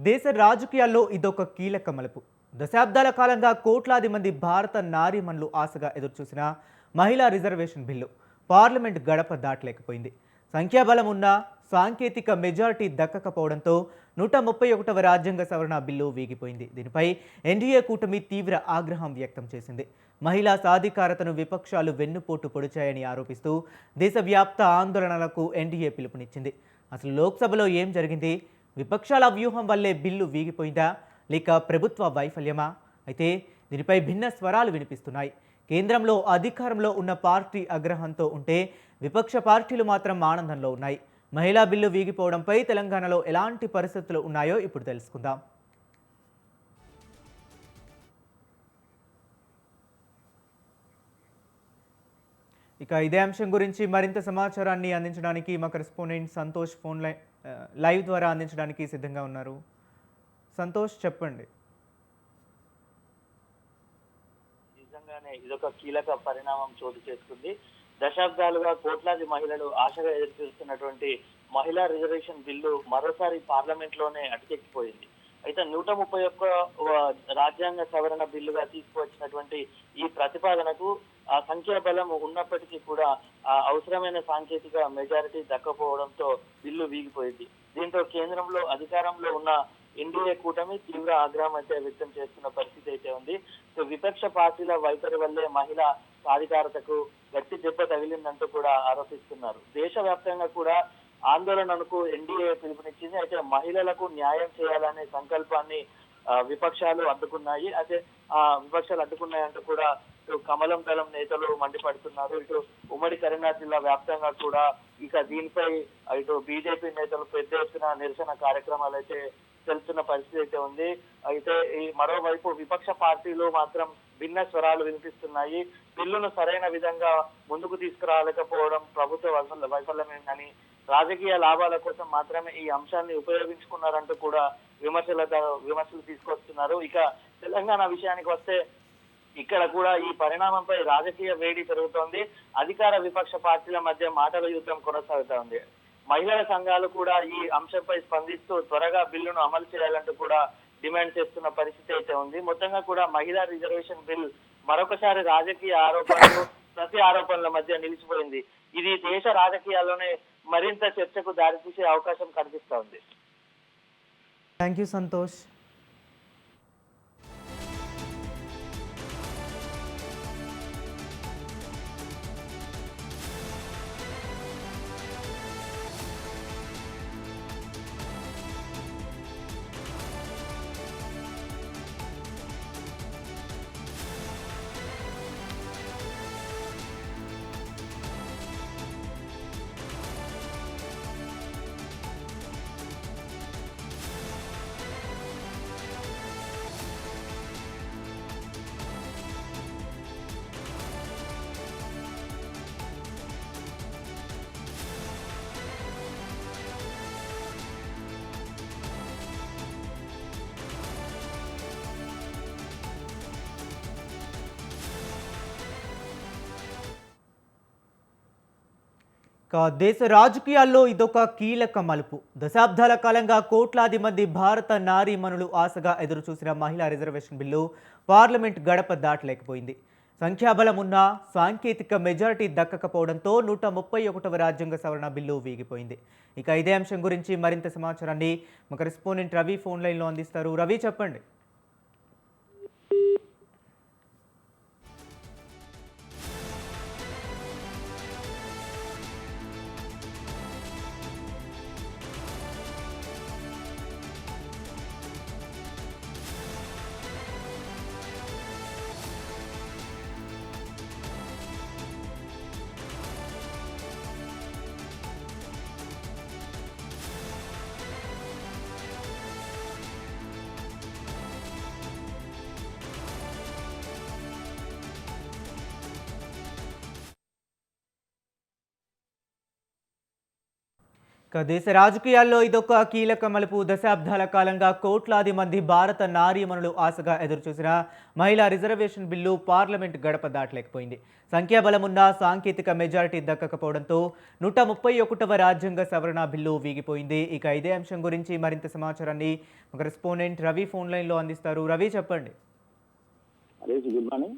దేశ రాజకీయాల్లో ఇదొక కీలక మలుపు. దశాబ్దాల కాలంగా కోట్లాది మంది భారత నారీమణులు ఆశగా ఎదురుచూసిన మహిళా రిజర్వేషన్ బిల్లు పార్లమెంట్ గడప దాటలేకపోయింది. సంఖ్యాబలం ఉన్న సాంకేతిక మెజారిటీ దక్కకపోవడంతో 131వ రాజ్యాంగ సవరణ బిల్లు వీగిపోయింది. దీనిపై ఎన్డీఏ కూటమి తీవ్ర ఆగ్రహం వ్యక్తం చేసింది. మహిళా సాధికారతను విపక్షాలు వెన్నుపోటు పొడిచాయని ఆరోపిస్తూ దేశవ్యాప్త ఆందోళనలకు ఎన్డీఏ పిలుపునిచ్చింది. అసలు లోక్సభలో ఏం జరిగింది? విపక్షాల వ్యూహం వల్లే బిల్లు వీగిపోయిందా, లేక ప్రభుత్వ వైఫల్యమా? అయితే దీనిపై భిన్న స్వరాలు వినిపిస్తున్నాయి. కేంద్రంలో అధికారంలో ఉన్న పార్టీ ఆగ్రహంతో ఉంటే విపక్ష పార్టీలు మాత్రం ఆనందంలో ఉన్నాయి. మహిళా బిల్లు వీగిపోవడంపై తెలంగాణలో ఎలాంటి పరిస్థితులు ఉన్నాయో ఇప్పుడు తెలుసుకుందాం. ఇక ఇదే అంశం గురించి మరింత సమాచారాన్ని అందించడానికి మా కరెస్పాండెంట్ సంతోష్ ఫోన్ లైవ్ ద్వారా అందించడానికి సిద్ధంగా ఉన్నారు. సంతోష్, చెప్పండి. నిజంగానే ఇదొక కీలక పరిణామం చోటు చేసుకుంది. దశాబ్దాలుగా కోట్లాది మహిళలు ఆశగా ఎదురుచూస్తున్నటువంటి మహిళా రిజర్వేషన్ బిల్లు మరోసారి పార్లమెంట్ లోనే అటకెక్కిపోయింది. అయితే 131 రాజ్యాంగ సవరణ బిల్లుగా తీసుకువచ్చినటువంటి ఈ ప్రతిపాదనకు సంఖ్యాబలం ఉన్నప్పటికీ కూడా అవసరమైన సాంకేతిక మెజారిటీ దక్కపోవడంతో బిల్లు వీగిపోయింది. దీంతో కేంద్రంలో అధికారంలో ఉన్న ఎన్డీఏ కూటమి తీవ్ర ఆగ్రహం అయితే వ్యక్తం చేస్తున్న పరిస్థితి అయితే ఉంది. సో విపక్ష పార్టీల వైఖరి వల్లే మహిళా సాధికారతకు గట్టి దెబ్బ తగిలిందంటూ కూడా ఆరోపిస్తున్నారు. దేశవ్యాప్తంగా కూడా ఆందోళనకు ఎన్డీఏ పిలుపునిచ్చింది. అయితే మహిళలకు న్యాయం చేయాలనే సంకల్పాన్ని విపక్షాలు అడ్డుకున్నాయి. అయితే విపక్షాలు అడ్డుకున్నాయంటూ కూడా ఇటు కమలం దళం నేతలు మండిపడుతున్నారు. ఇటు ఉమ్మడి కరీంనగర్ జిల్లా వ్యాప్తంగా కూడా ఇక దీనిపై ఇటు బీజేపీ నేతలు పెద్ద ఎత్తున నిరసన కార్యక్రమాలు అయితే తెలుస్తున్న పరిస్థితి అయితే ఉంది. అయితే ఈ మరోవైపు విపక్ష పార్టీలు మాత్రం భిన్న స్వరాలు వినిపిస్తున్నాయి. బిల్లును సరైన విధంగా ముందుకు తీసుకురాలేకపోవడం ప్రభుత్వ వైఫల్యమేనని, రాజకీయ లాభాల కోసం మాత్రమే ఈ అంశాన్ని ఉపయోగించుకున్నారంటూ కూడా విమర్శలు తీసుకొస్తున్నారు. ఇక తెలంగాణ విషయానికి వస్తే ఇక్కడ కూడా ఈ పరిణామంపై రాజకీయ వేడి పెరుగుతోంది. అధికార విపక్ష పార్టీల మధ్య మాటల యుద్ధం కొనసాగుతోంది. మహిళల సంఘాలు కూడా ఈ అంశంపై స్పందిస్తూ త్వరగా బిల్లును అమలు చేయాలంటూ కూడా డిమాండ్ చేస్తున్న పరిస్థితి అయితే ఉంది. మొత్తంగా కూడా మహిళా రిజర్వేషన్ బిల్ మరొకసారి రాజకీయ ఆరోపణలు, ప్రతి ఆరోపణల మధ్య నిలిచిపోయింది. ఇది దేశ రాజకీయాల్లోనే మరింత చర్చకు దారితీసే అవకాశం కనిపిస్తా ఉంది. Thank you Santosh. దేశ రాజకీయాల్లో ఇదొక కీలక మలుపు. దశాబ్దాల కాలంగా కోట్లాది మంది భారత నారీమణులు ఆశగా ఎదురుచూసిన మహిళా రిజర్వేషన్ బిల్లు పార్లమెంట్ గడప దాటలేకపోయింది. సంఖ్యాబలం ఉన్న సాంకేతిక మెజారిటీ దక్కకపోవడంతో 131వ రాజ్యాంగ సవరణ బిల్లు వీగిపోయింది. ఇక ఇదే అంశం గురించి మరింత సమాచారాన్ని మా కరెస్పాండెంట్ రవి ఫోన్ లైన్లో అందిస్తారు. రవి, చెప్పండి. ఇక దేశ రాజకీయాల్లో ఇదొక కీలక మలుపు. దశాబ్దాల కాలంగా కోట్లాది మంది భారత నారీమణులు ఆశగా ఎదురుచూసిన మహిళా రిజర్వేషన్ బిల్లు పార్లమెంట్ గడప దాటలేకపోయింది. సంఖ్యాబలమున్న సాంకేతిక మెజారిటీ దక్కకపోవడంతో 131వ రాజ్యాంగ సవరణ బిల్లు వీగిపోయింది. ఇక ఇదే అంశం గురించి మరింత సమాచారాన్ని ఒక రెస్పాండెంట్ రవి ఫోన్ లైన్లో అందిస్తారు. రవి చెప్పండి. Good morning.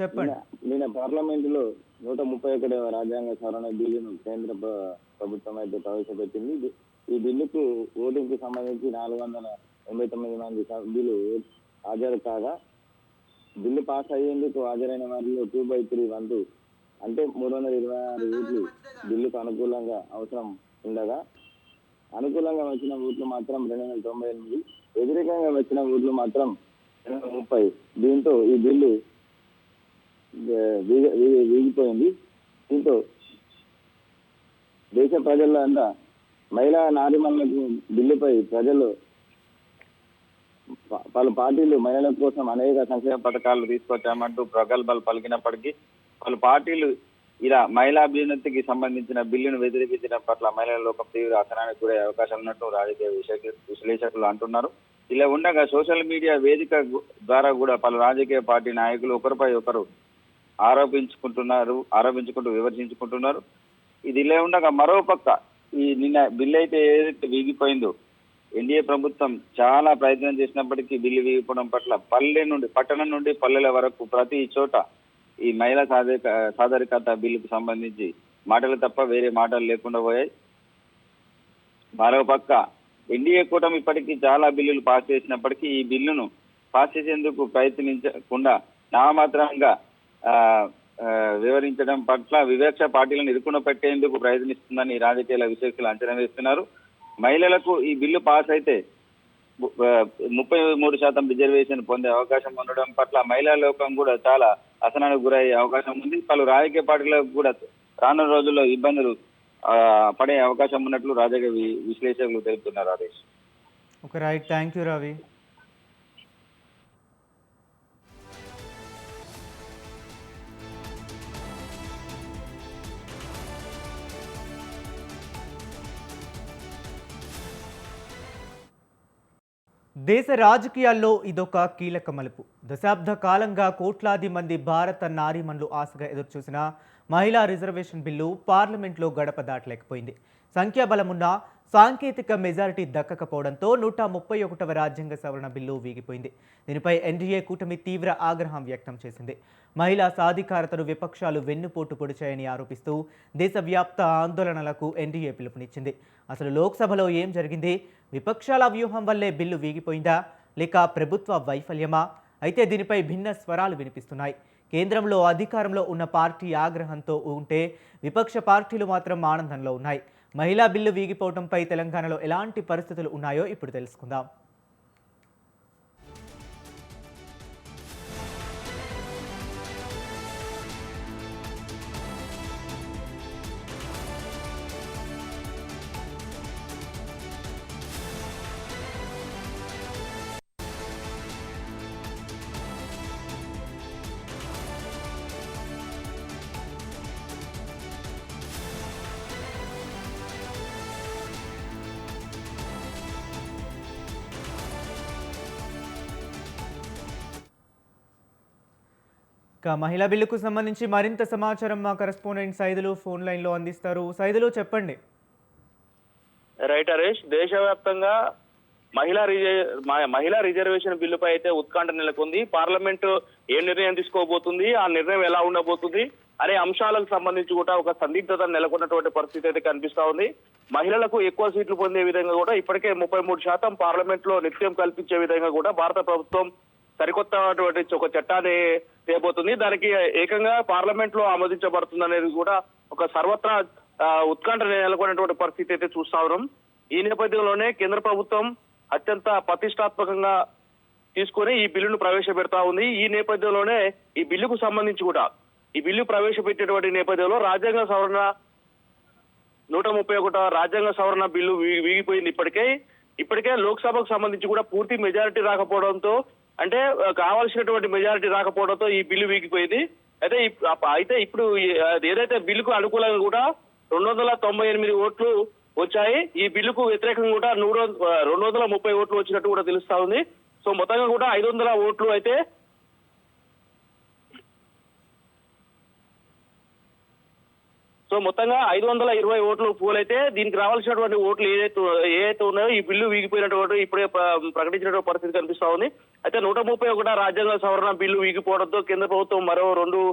చెప్పండి. నిన్న పార్లమెంటులో 131వ రాజ్యాంగ సవరణ బిల్లును కేంద్ర ప్రభుత్వం అయితే ప్రవేశపెట్టింది. ఈ బిల్లుకు ఓటింగ్ కి సంబంధించి 489 మంది సభ్యులు హాజరు కాగా బిల్లు పాస్ అయ్యేందుకు హాజరైన వారిలో 2/3 వంతు అంటే 326 ఓట్లు బిల్లుకు అనుకూలంగా అవసరం ఉండగా అనుకూలంగా వచ్చిన ఓట్లు మాత్రం 298, వ్యతిరేకంగా వచ్చిన ఓట్లు మాత్రం 230. దీంతో ఈ బిల్లు వీగిపోయింది. దీంతో దేశ ప్రజల్లో అంతా మహిళా నారీమణులకు బిల్లుపై ప్రజలు పలు పార్టీలు మహిళల కోసం అనేక సంక్షేమ పథకాలు తీసుకొచ్చామంటూ ప్రగల్భాలు పలికినప్పటికీ పలు పార్టీలు ఇలా మహిళా అభ్యున్నతికి సంబంధించిన బిల్లును వ్యతిరేకించడం పట్ల మహిళల లోకం తీవ్ర అసహనానికి గురే అవకాశం ఉన్నట్టు రాజకీయ విశ్లేషకులు అంటున్నారు. ఇలా ఉండగా సోషల్ మీడియా వేదిక ద్వారా కూడా పలు రాజకీయ పార్టీ నాయకులు ఒకరిపై ఒకరు ఆరోపించుకుంటూ విమర్శించుకుంటున్నారు. ఇది ఇలా ఉండగా మరోపక్క ఈ నిన్న బిల్లు అయితే ఏదైతే వీగిపోయిందో ఎన్డీఏ ప్రభుత్వం చాలా ప్రయత్నం చేసినప్పటికీ బిల్లు వీగిపోవడం పట్ల పట్టణం నుండి పల్లెల వరకు ప్రతి చోట ఈ మహిళా సాధికారత బిల్లుకు సంబంధించి మాటలు తప్ప వేరే మాటలు లేకుండా పోయాయి. మరోపక్క ఎన్డీఏ కూటమి ఇప్పటికీ చాలా బిల్లులు పాస్ చేసినప్పటికీ ఈ బిల్లును పాస్ చేసేందుకు ప్రయత్నించకుండా నామమాత్రంగా వివరించడం పట్ల వివక్ష పార్టీలను ఇరుకున పెట్టేందుకు ప్రయత్నిస్తుందని రాజకీయ విశ్లేషకులు అంచనా వేస్తున్నారు. మహిళలకు ఈ బిల్లు పాస్ అయితే 33% రిజర్వేషన్ పొందే అవకాశం ఉండడం పట్ల మహిళా లోకం కూడా చాలా అసహనానికి గురయ్యే అవకాశం ఉంది. పలు రాజకీయ పార్టీలకు కూడా రానున్న రోజుల్లో ఇబ్బందులు పడే అవకాశం ఉన్నట్లు రాజకీయ విశ్లేషకులు తెలుపుతున్నారు. Adesh. Okay, right. Thank you Ravi. దేశ రాజకీయాల్లో ఇదొక కీలక మలుపు. దశాబ్ద కాలంగా కోట్లాది మంది భారత నారీమణులు ఆశగా ఎదురుచూసిన మహిళా రిజర్వేషన్ బిల్లు పార్లమెంట్లో గడప దాటలేకపోయింది. సంఖ్యాబలమున్న సాంకేతిక మెజారిటీ దక్కకపోవడంతో 131వ రాజ్యాంగ సవరణ బిల్లు వీగిపోయింది. దీనిపై ఎన్డీఏ కూటమి తీవ్ర ఆగ్రహం వ్యక్తం చేసింది. మహిళా సాధికారతను విపక్షాలు వెన్నుపోటు పొడిచాయని ఆరోపిస్తూ దేశవ్యాప్త ఆందోళనలకు ఎన్డీఏ పిలుపునిచ్చింది. అసలు లోక్సభలో ఏం జరిగింది? విపక్షాల వ్యూహం వల్లే బిల్లు వీగిపోయిందా, లేక ప్రభుత్వ వైఫల్యమా? అయితే దీనిపై భిన్న స్వరాలు వినిపిస్తున్నాయి. కేంద్రంలో అధికారంలో ఉన్న పార్టీ ఆగ్రహంతో ఉంటే విపక్ష పార్టీలు మాత్రం ఆనందంలో ఉన్నాయి. మహిళా బిల్లు వీగిపోవడంపై తెలంగాణలో ఎలాంటి పరిస్థితులు ఉన్నాయో ఇప్పుడు తెలుసుకుందాం. ఇక మహిళా బిల్లుకు సంబంధించి మరింత సమాచారం మా కరెస్పాండెంట్ సైదులు ఫోన్ లైన్లో అందిస్తారు. సైదులు చెప్పండి. రైట్ హరీష్, దేశవ్యాప్తంగా మహిళా రిజర్వేషన్ బిల్లుపై అయితే ఉత్కంఠ నెలకొంది. పార్లమెంటు ఏ నిర్ణయం తీసుకోబోతుంది, ఆ నిర్ణయం ఎలా ఉండబోతుంది అనే అంశాలకు సంబంధించి కూడా ఒక సందిగ్ధత నెలకొన్నటువంటి పరిస్థితి అయితే కనిపిస్తా ఉంది. మహిళలకు ఎక్కువ సీట్లు పొందే విధంగా కూడా ఇప్పటికే 33% పార్లమెంట్ లో నిత్యం కల్పించే విధంగా కూడా భారత ప్రభుత్వం సరికొత్తటువంటి ఒక చట్టాన్ని తేబోతుంది. దానికి ఏకంగా పార్లమెంట్ లో ఆమోదించబడుతుంది అనేది కూడా ఒక సర్వత్రా ఉత్కంఠ నెలకొన్నటువంటి పరిస్థితి అయితే చూస్తా ఉన్నాం. ఈ నేపథ్యంలోనే కేంద్ర ప్రభుత్వం అత్యంత ప్రతిష్టాత్మకంగా తీసుకొని ఈ బిల్లును ప్రవేశపెడతా ఉంది. ఈ నేపథ్యంలోనే ఈ బిల్లుకు సంబంధించి కూడా ఈ బిల్లు ప్రవేశపెట్టేటువంటి నేపథ్యంలో రాజ్యాంగ సవరణ 131 రాజ్యాంగ సవరణ బిల్లు వీగిపోయింది. ఇప్పటికే లోక్సభకు సంబంధించి కూడా పూర్తి మెజారిటీ రాకపోవడంతో, అంటే కావాల్సినటువంటి మెజారిటీ రాకపోవడంతో ఈ బిల్లు వీగిపోయింది. అయితే ఇప్పుడు ఏదైతే బిల్లుకు అనుకూలంగా కూడా 298 ఓట్లు వచ్చాయి. ఈ బిల్లుకు వ్యతిరేకంగా కూడా 230 ఓట్లు వచ్చినట్టు కూడా తెలుస్తా ఉంది. సో మొత్తంగా కూడా 500 ఓట్లు అయితే మొత్తంగా 520 ఓట్లు పోలైతే దీనికి రావాల్సినటువంటి ఓట్లు ఏదైతే ఉన్నాయో ఈ బిల్లు వీగిపోయినటువంటి ఇప్పుడే ప్రకటించినటువంటి పరిస్థితి కనిపిస్తా ఉంది. అయితే 131 రాజ్యాంగ సవరణ బిల్లు వీగిపోవడంతో కేంద్ర ప్రభుత్వం మరో 2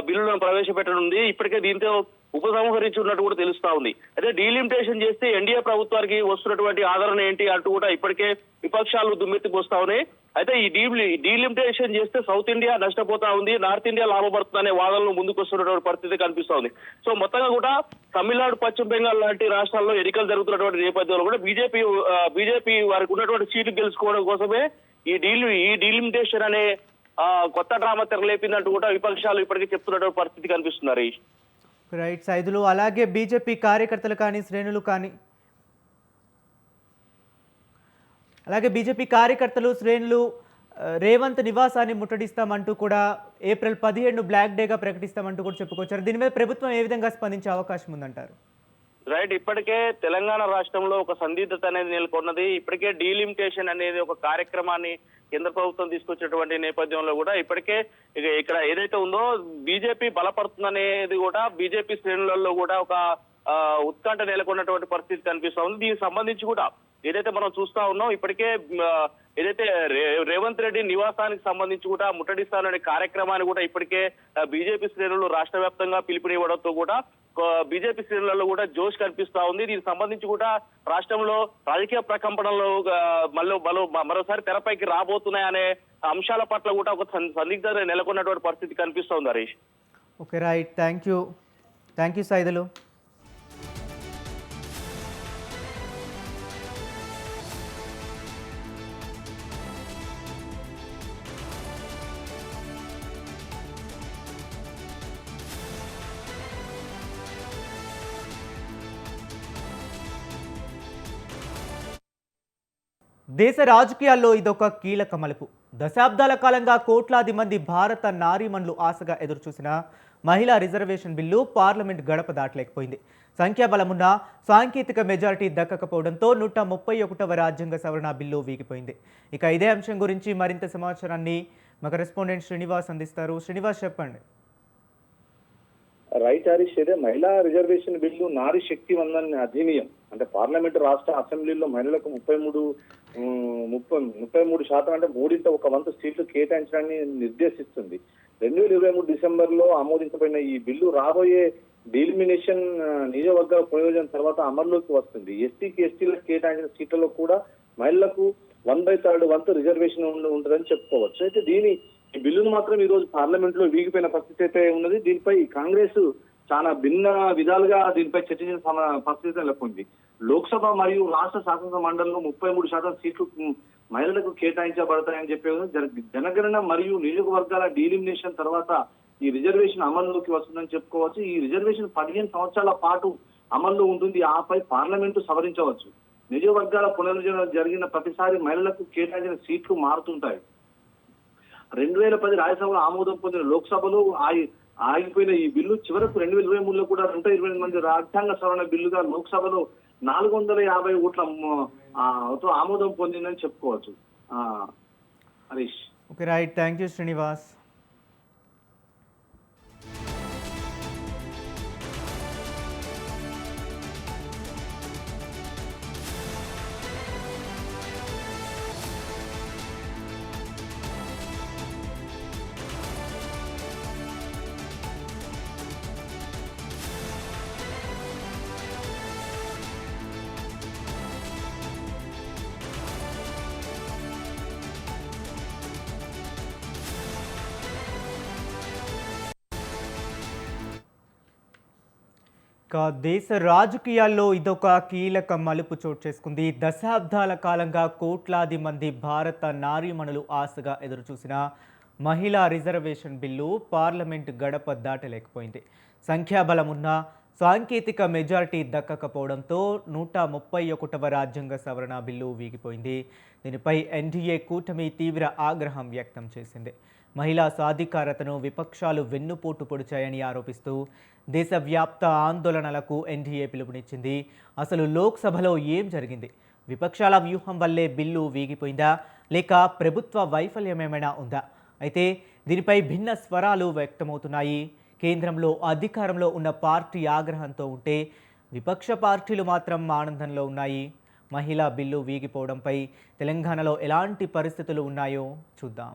బిల్లులను ప్రవేశపెట్టనుంది. ఇప్పటికే దీంతో ఉపసంహరించున్నట్టు కూడా తెలుస్తా ఉంది. అయితే డీలిమిటేషన్ చేస్తే ఎన్డీఏ ప్రభుత్వానికి వస్తున్నటువంటి ఆదరణ ఏంటి అంటూ కూడా ఇప్పటికే విపక్షాలు దుమ్మెత్తిపోస్తా ఉన్నాయి. అయితే ఈ డీలిమిటేషన్ చేస్తే సౌత్ ఇండియా నష్టపోతా ఉంది, నార్త్ ఇండియా లాభపడుతుందనే వాదనలు ముందుకు వస్తున్నటువంటి పరిస్థితి కనిపిస్తా ఉంది. సో మొత్తంగా కూడా తమిళనాడు, పశ్చిమ బెంగాల్ లాంటి రాష్ట్రాల్లో ఎన్నికలు జరుగుతున్నటువంటి నేపథ్యంలో కూడా బీజేపీ వారికి ఉన్నటువంటి సీట్లు గెలుచుకోవడం కోసమే ఈ డీలిమిటేషన్ అనే కొత్త డ్రామా తెరలేపిందంటూ కూడా విపక్షాలు ఇప్పటికే చెప్తున్నటువంటి పరిస్థితి కనిపిస్తున్నారు. రైట్ సైదులు, అలాగే బీజేపీ కార్యకర్తలు కానీ శ్రేణులు కానీ రేవంత్ నివాసాన్ని ముట్టడిస్తామంటూ కూడా ఏప్రిల్ 17 బ్లాక్ డేగా ప్రకటిస్తామంటూ కూడా చెప్పుకొచ్చారు. దీని మీద ప్రభుత్వం ఏ విధంగా స్పందించే అవకాశం ఉందంటారు? రైట్, ఇప్పటికే తెలంగాణ రాష్ట్రంలో ఒక సందిగ్ధత అనేది నెలకొన్నది. ఇప్పటికే డీలిమిటేషన్ అనేది ఒక కార్యక్రమాన్ని కేంద్ర ప్రభుత్వం తీసుకొచ్చినటువంటి నేపథ్యంలో కూడా ఇప్పటికే ఇక్కడ ఏదైతే ఉందో బీజేపీ బలపడుతుందనేది కూడా బీజేపీ శ్రేణులలో కూడా ఒక ఉత్కంఠ నెలకొన్నటువంటి పరిస్థితి కనిపిస్తా ఉంది. దీనికి సంబంధించి కూడా ఏదైతే మనం చూస్తా ఉన్నాం, ఇప్పటికే ఏదైతే రేవంత్ రెడ్డి నివాసానికి సంబంధించి కూడా ముట్టడిస్తాననే కార్యక్రమాన్ని కూడా ఇప్పటికే బీజేపీ శ్రేణులు రాష్ట్ర వ్యాప్తంగా పిలుపునివ్వడంతో కూడా బీజేపీ శ్రేణులలో కూడా జోష్ కనిపిస్తా ఉంది. దీనికి సంబంధించి కూడా రాష్ట్రంలో రాజకీయ ప్రకంపనలు మరోసారి తెరపైకి రాబోతున్నాయనే అంశాల పట్ల కూడా ఒక సందిగ్ధత నెలకొన్నటువంటి పరిస్థితి కనిపిస్తోంది Harish. Okay right, thank you Saidulu. దేశ రాజకీయాల్లో ఇదొక కీలక మలుపు. దశాబ్దాల కాలంగా కోట్లాది మంది భారత నారీమణులు ఆశగా ఎదురుచూసిన మహిళా రిజర్వేషన్ బిల్లు పార్లమెంట్ గడప దాటలేకపోయింది. సంఖ్యాబలమున్న సాంకేతిక మెజారిటీ దక్కకపోవడంతో 131వ రాజ్యాంగ సవరణ బిల్లు వీగిపోయింది. ఇక ఇదే అంశం గురించి మరింత సమాచారాన్ని మా కరెస్పాండెంట్ శ్రీనివాస్ అందిస్తారు. శ్రీనివాస్, చెప్పండి. రైట్ హరీష్, ఇదే మహిళా రిజర్వేషన్ బిల్లు నారీ శక్తి వందన్ అధినియం అంటే పార్లమెంట్ రాష్ట్ర అసెంబ్లీలో మహిళలకు 33% అంటే 1/3 సీట్లు కేటాయించడాన్ని నిర్దేశిస్తుంది. 2023 డిసెంబర్లో ఆమోదించబడిన ఈ బిల్లు రాబోయే డీలిమినేషన్ నియోజకవర్గాల ప్రయోజనం తర్వాత అమల్లోకి వస్తుంది. ఎస్టీలకు కేటాయించిన సీట్లలో కూడా మహిళలకు 1/3 రిజర్వేషన్ ఉంటుందని చెప్పుకోవచ్చు. అయితే ఈ బిల్లును మాత్రం ఈ రోజు పార్లమెంట్ లో వీగిపోయిన పరిస్థితి అయితే ఉన్నది. దీనిపై కాంగ్రెస్ చాలా భిన్న విధాలుగా దీనిపై చర్చించిన పరిస్థితి నెలకొంది. లోక్సభ మరియు రాష్ట్ర శాసనసభ మండలిలో 33% సీట్లు మహిళలకు కేటాయించబడతాయని చెప్పే జనగణన మరియు నియోజకవర్గాల డీలిమినేషన్ తర్వాత ఈ రిజర్వేషన్ అమల్లోకి వస్తుందని చెప్పుకోవచ్చు. ఈ రిజర్వేషన్ 15 సంవత్సరాల పాటు అమల్లో ఉంటుంది. ఆపై పార్లమెంటు సవరించవచ్చు. నియోజకవర్గాల పునర్విభజన జరిగిన ప్రతిసారి మహిళలకు కేటాయించిన సీట్లు మారుతుంటాయి. 2010 రాజ్యసభలో ఆమోదం పొందిన లోక్సభలో ఆగిపోయిన ఈ బిల్లు చివరకు 2023లో కూడా 128 మంది రాజ్యాంగ సవరణ బిల్లుగా లోక్సభలో 450 ఓట్ల ఆమోదం పొందిందని చెప్పుకోవచ్చు. Harish. Okay right, thank you Srinivas. దేశ రాజకీయాల్లో ఇదొక కీలక మలుపు చోటు చేసుకుంది. దశాబ్దాల కాలంగా కోట్లాది మంది భారత నారీమణులు ఆశగా ఎదురుచూసిన మహిళా రిజర్వేషన్ బిల్లు పార్లమెంట్ గడప దాటలేకపోయింది. సంఖ్యాబలమున్న సాంకేతిక మెజారిటీ దక్కకపోవడంతో 131వ రాజ్యాంగ సవరణ బిల్లు వీగిపోయింది. దీనిపై ఎన్డీఏ కూటమి తీవ్ర ఆగ్రహం వ్యక్తం చేసింది. మహిళా సాధికారతను విపక్షాలు వెన్నుపోటు పొడిచాయని ఆరోపిస్తూ దేశవ్యాప్త ఆందోళనలకు ఎన్డీఏ పిలుపునిచ్చింది. అసలు లోక్సభలో ఏం జరిగింది? విపక్షాల వ్యూహం వల్లే బిల్లు వీగిపోయిందా, లేక ప్రభుత్వ వైఫల్యం ఏమైనా ఉందా? అయితే దీనిపై భిన్న స్వరాలు వ్యక్తమవుతున్నాయి. కేంద్రంలో అధికారంలో ఉన్న పార్టీ ఆగ్రహంతో ఉంటే విపక్ష పార్టీలు మాత్రం ఆనందంలో ఉన్నాయి. మహిళా బిల్లు వీగిపోవడంపై తెలంగాణలో ఎలాంటి పరిస్థితులు ఉన్నాయో చూద్దాం.